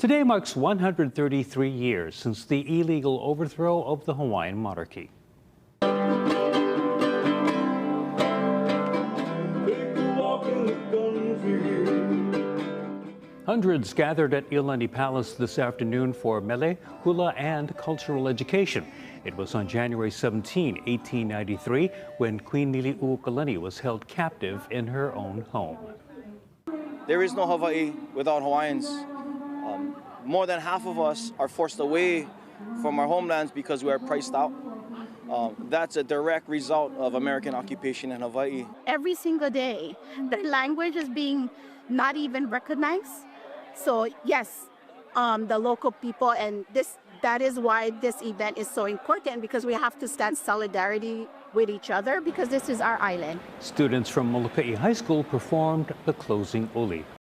Today marks 133 years since the illegal overthrow of the Hawaiian monarchy. Hundreds gathered at Iolani Palace this afternoon for mele, hula, and cultural education. It was on January 17, 1893, when Queen Liliuokalani was held captive in her own home. There is no Hawaii without Hawaiians. More than half of us are forced away from our homelands because we are priced out. That's a direct result of American occupation in Hawaii. Every single day, their language is being not even recognized. So yes, the local people, and that is why this event is so important, because we have to stand solidarity with each other, because this is our island. Students from Molokai High School performed the closing uli.